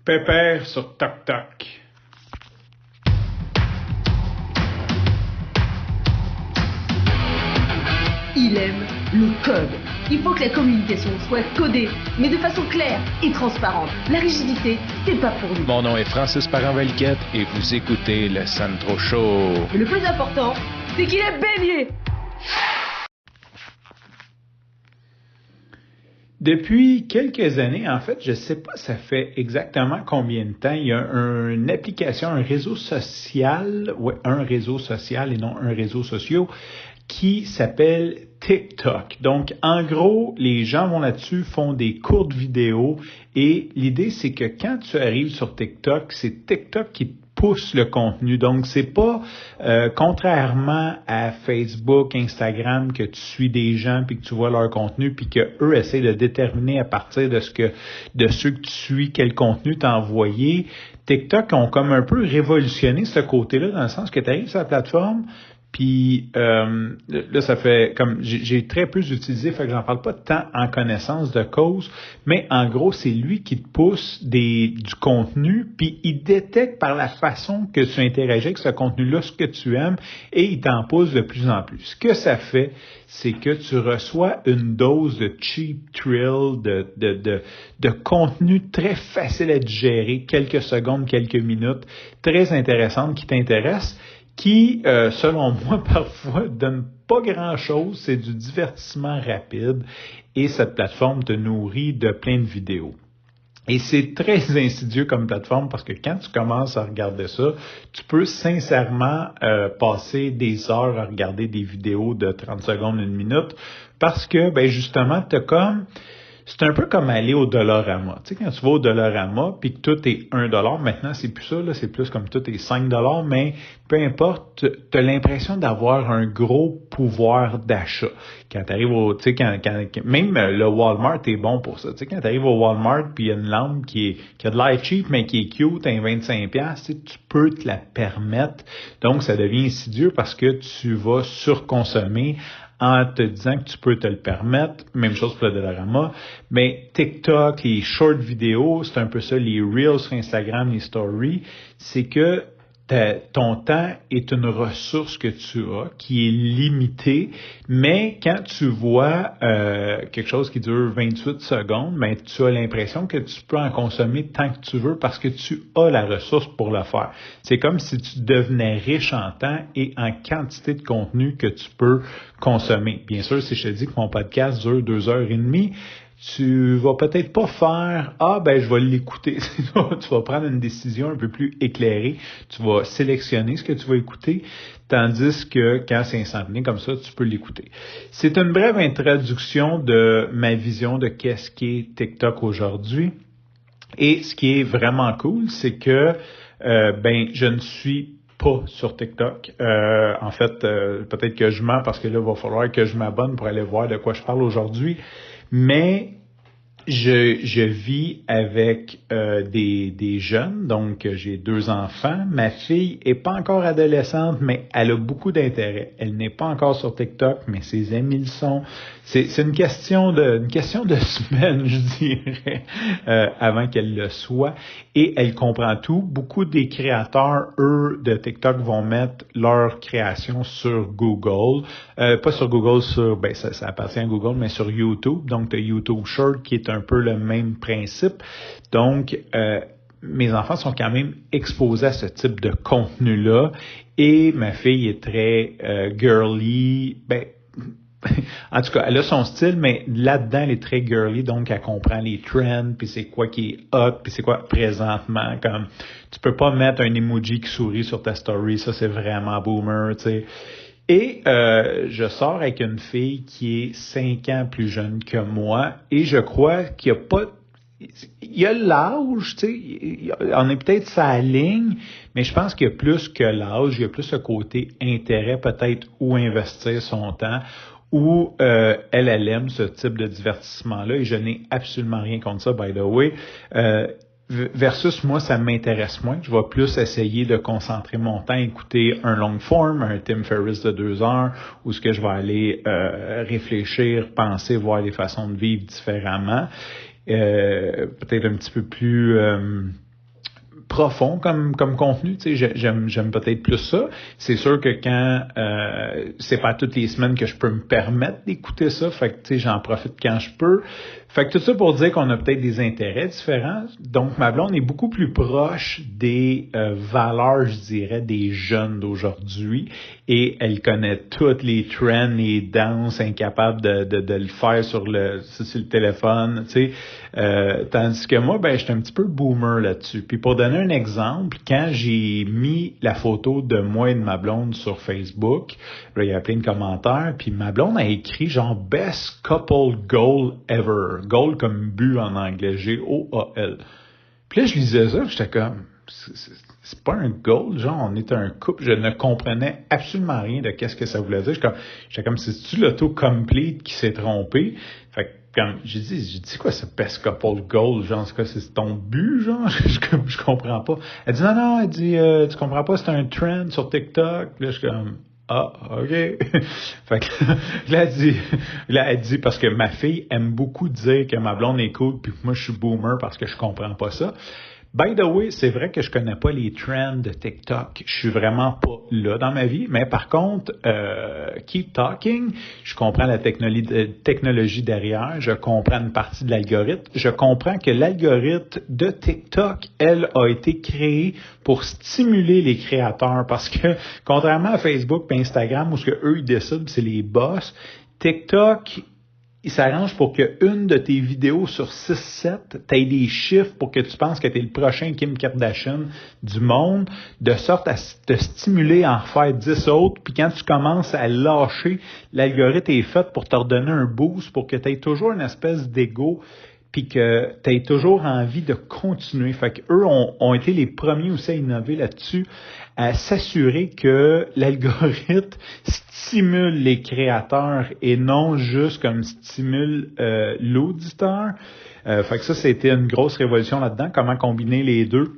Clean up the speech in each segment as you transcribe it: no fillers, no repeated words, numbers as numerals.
Pépère sur Toc Toc. Il aime le code. Il faut que la communication soit codée, mais de façon claire et transparente. La rigidité, c'est pas pour lui. Mon nom est Francis Parent-Valquette et vous écoutez le Sandro Show. Mais le plus important, c'est qu'il est bélier. Depuis quelques années, en fait, je sais pas ça fait exactement combien de temps, il y a une application, un réseau social et non un réseau social, qui s'appelle TikTok. Donc, en gros, les gens vont là-dessus, font des courtes vidéos et l'idée, c'est que quand tu arrives sur TikTok, c'est TikTok qui te pousse le contenu. Donc, c'est pas contrairement à Facebook, Instagram, que tu suis des gens puis que tu vois leur contenu puis que eux essaient de déterminer à partir de ceux que tu suis quel contenu t'envoyer. TikTok ont comme un peu révolutionné ce côté-là dans le sens que tu arrives sur la plateforme. Puis là, ça fait comme j'ai très peu utilisé, fait que j'en parle pas tant en connaissance de cause, mais en gros, c'est lui qui te pousse du contenu, puis il détecte par la façon que tu interagis avec ce contenu-là ce que tu aimes, et il t'en pousse de plus en plus. Ce que ça fait, c'est que tu reçois une dose de cheap thrill, de contenu très facile à digérer, quelques secondes, quelques minutes, très intéressante qui t'intéresse, qui, selon moi, parfois, donne pas grand-chose, c'est du divertissement rapide et cette plateforme te nourrit de plein de vidéos. Et c'est très insidieux comme plateforme parce que quand tu commences à regarder ça, tu peux sincèrement passer des heures à regarder des vidéos de 30 secondes, une minute parce que, ben justement, c'est un peu comme aller au Dollarama. Tu sais, quand tu vas au Dollarama puis que tout est $1, maintenant, c'est plus ça, là, c'est plus comme tout est $5, mais peu importe, tu as l'impression d'avoir un gros pouvoir d'achat. Quand tu arrives tu sais, même le Walmart est bon pour ça. Tu sais, quand tu arrives au Walmart puis il y a une lampe qui a de l'air cheap, mais qui est cute, à 25$, tu sais, tu peux te la permettre. Donc, ça devient insidieux parce que tu vas surconsommer en te disant que tu peux te le permettre. Même chose pour le Dollarama. Mais TikTok, les short vidéos, c'est un peu ça, les Reels sur Instagram, les Stories, c'est que ton temps est une ressource que tu as, qui est limitée, mais quand tu vois quelque chose qui dure 28 secondes, ben, tu as l'impression que tu peux en consommer tant que tu veux parce que tu as la ressource pour le faire. C'est comme si tu devenais riche en temps et en quantité de contenu que tu peux consommer. Bien sûr, si je te dis que mon podcast dure 2h30, tu vas peut-être pas faire « Ah, ben je vais l'écouter ». Tu vas prendre une décision un peu plus éclairée. Tu vas sélectionner ce que tu vas écouter, tandis que quand c'est instantané comme ça, tu peux l'écouter. C'est une brève introduction de ma vision de qu'est-ce qu'est TikTok aujourd'hui. Et ce qui est vraiment cool, c'est que je ne suis pas sur TikTok. En fait, peut-être que je mens parce que là, il va falloir que je m'abonne pour aller voir de quoi je parle aujourd'hui. Mais je vis avec des jeunes, donc j'ai 2 enfants. Ma fille est pas encore adolescente, mais elle a beaucoup d'intérêt. Elle n'est pas encore sur TikTok, mais ses amis le sont. C'est une question de semaine, je dirais, avant qu'elle le soit. Et elle comprend tout. Beaucoup des créateurs, eux, de TikTok vont mettre leur création sur Google. Pas sur Google, ça appartient à Google, mais sur YouTube. Donc, tu as YouTube Short qui est un peu le même principe. Donc, mes enfants sont quand même exposés à ce type de contenu-là. Et ma fille est très girly. En tout cas, elle a son style, mais là-dedans, elle est très girly, donc elle comprend les trends, puis c'est quoi qui est hot, puis c'est quoi présentement. Comme tu peux pas mettre un emoji qui sourit sur ta story, ça c'est vraiment boomer, tu sais. Et je sors avec une fille qui est 5 ans plus jeune que moi, et je crois qu'il y a pas... Il y a l'âge, tu sais, on est peut-être sa ligne, mais je pense qu'il y a plus que l'âge, il y a plus ce côté intérêt peut-être où investir son temps, où elle aime ce type de divertissement-là, et je n'ai absolument rien contre ça, by the way. Versus moi, ça m'intéresse moins. Je vais plus essayer de concentrer mon temps à écouter un long form, un Tim Ferriss de 2 heures, où ce que je vais aller réfléchir, penser, voir les façons de vivre différemment. Peut-être un petit peu plus profond comme contenu, tu sais, j'aime peut-être plus ça. C'est sûr que quand c'est pas toutes les semaines que je peux me permettre d'écouter ça, fait que tu sais, j'en profite quand je peux. Fait que tout ça pour dire qu'on a peut-être des intérêts différents. Donc ma blonde est beaucoup plus proche des valeurs, je dirais, des jeunes d'aujourd'hui, et elle connaît toutes les trends, les danses, incapable de le faire sur le téléphone, tu sais. Tandis que moi, ben, j'étais un petit peu boomer là-dessus. Puis pour donner un exemple, quand j'ai mis la photo de moi et de ma blonde sur Facebook, là, il y a plein de commentaires, puis ma blonde a écrit genre « Best couple goal ever ». Goal comme but en anglais, G-O-A-L. Puis là, je lisais ça, j'étais comme c'est pas un goal, genre on est un couple, je ne comprenais absolument rien de qu'est-ce que ça voulait dire. J'étais comme c'est-tu l'auto-complete qui s'est trompé? Fait que comme j'ai dit quoi ce best couple goal, genre c'est ton but, genre je comprends pas. Elle dit non, elle dit tu comprends pas, c'est un trend sur TikTok. Puis là je suis comme ah, OK. Fait que là, elle dit, parce que ma fille aime beaucoup dire que ma blonde est cool, puis que moi, je suis boomer parce que je comprends pas ça. By the way, c'est vrai que je connais pas les trends de TikTok. Je suis vraiment pas là dans ma vie. Mais par contre, keep talking. Je comprends la technologie derrière. Je comprends une partie de l'algorithme. Je comprends que l'algorithme de TikTok, elle, a été créé pour stimuler les créateurs. Parce que, contrairement à Facebook et Instagram, où ce que eux, ils décident, c'est les boss, TikTok, il s'arrange pour que une de tes vidéos sur 6-7, t'aies des chiffres pour que tu penses que t'es le prochain Kim Kardashian du monde, de sorte à te stimuler à en faire 10 autres, puis quand tu commences à lâcher, l'algorithme est fait pour te redonner un boost, pour que t'aies toujours une espèce d'ego, puis que t'aies toujours envie de continuer. Fait qu'eux ont été les premiers aussi à innover là-dessus, à s'assurer que l'algorithme stimule les créateurs et non juste comme stimule l'auditeur. Fait que ça, c'était une grosse révolution là-dedans, comment combiner les deux.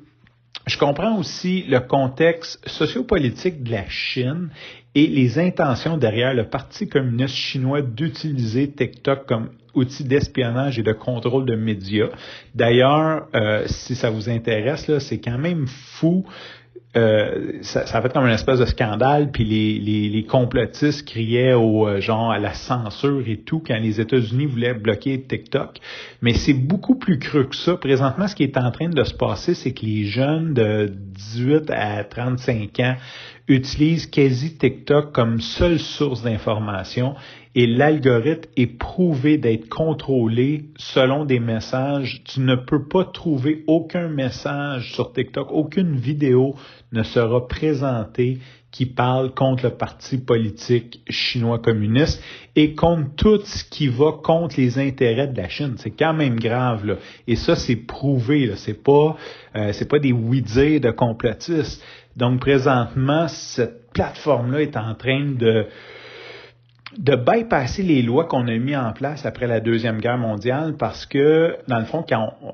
Je comprends aussi le contexte sociopolitique de la Chine et les intentions derrière le Parti communiste chinois d'utiliser TikTok comme outil d'espionnage et de contrôle de médias. D'ailleurs, si ça vous intéresse, là, c'est quand même fou. Ça a fait comme une espèce de scandale, puis les complotistes criaient genre à la censure et tout quand les États-Unis voulaient bloquer TikTok. Mais c'est beaucoup plus creux que ça. Présentement, ce qui est en train de se passer, c'est que les jeunes de 18 à 35 ans utilisent quasi TikTok comme seule source d'information, et l'algorithme est prouvé d'être contrôlé selon des messages. Tu ne peux pas trouver aucun message sur TikTok, aucune vidéo ne sera présentée qui parle contre le parti politique chinois communiste et contre tout ce qui va contre les intérêts de la Chine. C'est quand même grave, là. Et ça, c'est prouvé, là. C'est pas des oui-dire de complotistes. Donc, présentement, cette plateforme-là est en train de bypasser les lois qu'on a mis en place après la Deuxième Guerre mondiale, parce que, dans le fond,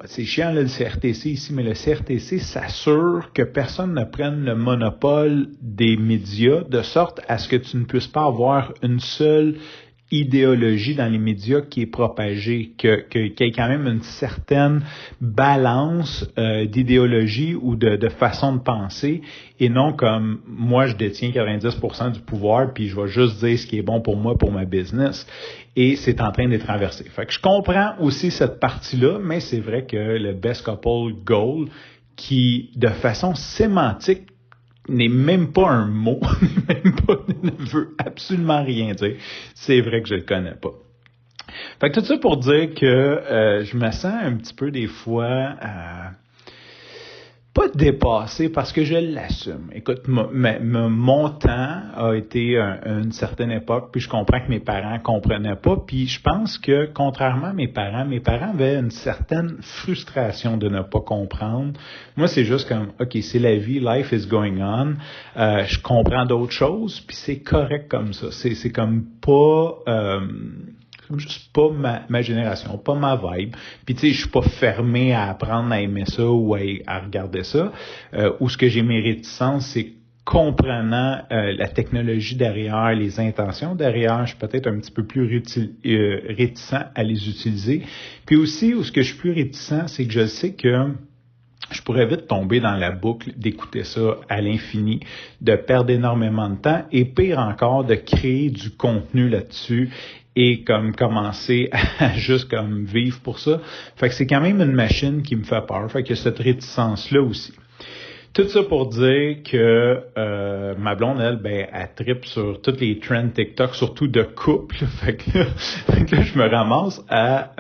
c'est chiant là, le CRTC ici, mais le CRTC s'assure que personne ne prenne le monopole des médias, de sorte à ce que tu ne puisses pas avoir une seule idéologie dans les médias qui est propagée, qu'il y ait quand même une certaine balance d'idéologie ou de façon de penser, et non comme moi je détiens 90% du pouvoir puis je vais juste dire ce qui est bon pour moi, pour ma business, et c'est en train d'être inversé. Fait que je comprends aussi cette partie-là, mais c'est vrai que le best couple goal, qui de façon sémantique n'est même pas un mot, ne veut absolument rien dire. C'est vrai que je le connais pas. Fait que tout ça pour dire que je me sens un petit peu des fois pas dépassé, parce que je l'assume. Écoute, mon temps a été une certaine époque, puis je comprends que mes parents comprenaient pas, puis je pense que, contrairement à mes parents avaient une certaine frustration de ne pas comprendre. Moi, c'est juste comme, OK, c'est la vie, life is going on, je comprends d'autres choses, puis c'est correct comme ça. C'est comme pas... juste pas ma génération, pas ma vibe. Puis tu sais, je suis pas fermé à apprendre à aimer ça ou à regarder ça. Où ce que j'ai mes réticences, c'est comprenant la technologie derrière, les intentions derrière, je suis peut-être un petit peu plus réticent à les utiliser. Puis aussi, où ce que je suis plus réticent, c'est que je sais que je pourrais vite tomber dans la boucle d'écouter ça à l'infini, de perdre énormément de temps et pire encore, de créer du contenu là-dessus et comme commencer à juste comme vivre pour ça. Fait que c'est quand même une machine qui me fait peur. Fait que cette réticence-là aussi. Tout ça pour dire que ma blonde, elle trippe sur toutes les trends TikTok, surtout de couple. Fait que là, je me ramasse à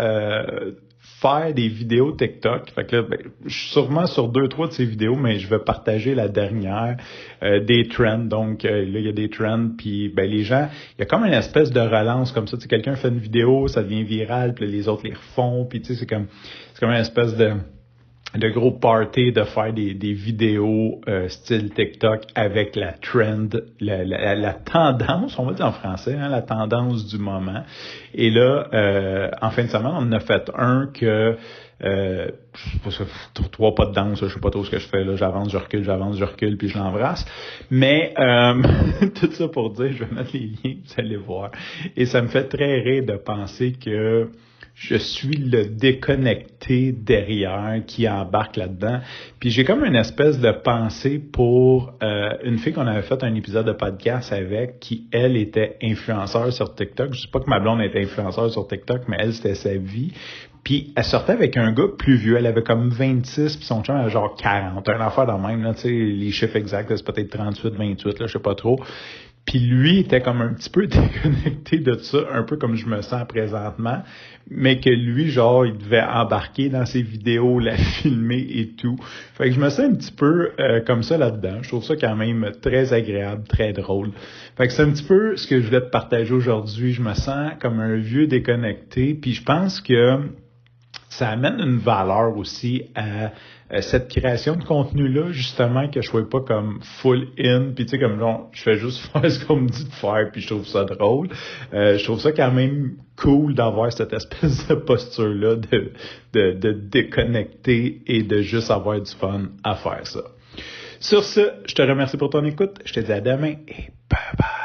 faire des vidéos TikTok. Fait que là, je suis sûrement sur 2-3 de ces vidéos, mais je vais partager la dernière des trends. Donc là, il y a des trends, puis les gens, il y a comme une espèce de relance comme ça. Tu sais, quelqu'un fait une vidéo, ça devient viral, puis les autres les refont, puis tu sais, c'est comme une espèce de gros party de faire des vidéos style TikTok avec la trend, la tendance, on va dire en français, la tendance du moment. Et là, en fin de semaine, on en a fait un que 3 pas de danse, je sais pas trop ce que je fais là, j'avance, je recule, puis je l'embrasse. Mais tout ça pour dire, je vais mettre les liens, vous allez voir. Et ça me fait très rire de penser que je suis le déconnecté derrière qui embarque là-dedans. Puis j'ai comme une espèce de pensée pour une fille qu'on avait fait un épisode de podcast avec, qui, elle, était influenceur sur TikTok. Je sais pas que ma blonde était influenceur sur TikTok, mais elle, c'était sa vie. Puis elle sortait avec un gars plus vieux. Elle avait comme 26, puis son chum avait genre 40. Un affaire dans le même, là, tu sais, les chiffres exacts, c'est peut-être 38, 28, là, je sais pas trop. Puis lui était comme un petit peu déconnecté de ça, un peu comme je me sens présentement, mais que lui, genre, il devait embarquer dans ses vidéos, la filmer et tout. Fait que je me sens un petit peu comme ça là-dedans. Je trouve ça quand même très agréable, très drôle. Fait que c'est un petit peu ce que je voulais te partager aujourd'hui. Je me sens comme un vieux déconnecté, puis je pense que ça amène une valeur aussi à cette création de contenu-là, justement, que je ne sois pas comme full in, puis tu sais, comme genre, je fais juste faire ce qu'on me dit de faire, puis je trouve ça drôle. Je trouve ça quand même cool d'avoir cette espèce de posture-là de déconnecter et de juste avoir du fun à faire ça. Sur ce, je te remercie pour ton écoute, je te dis à demain et bye bye!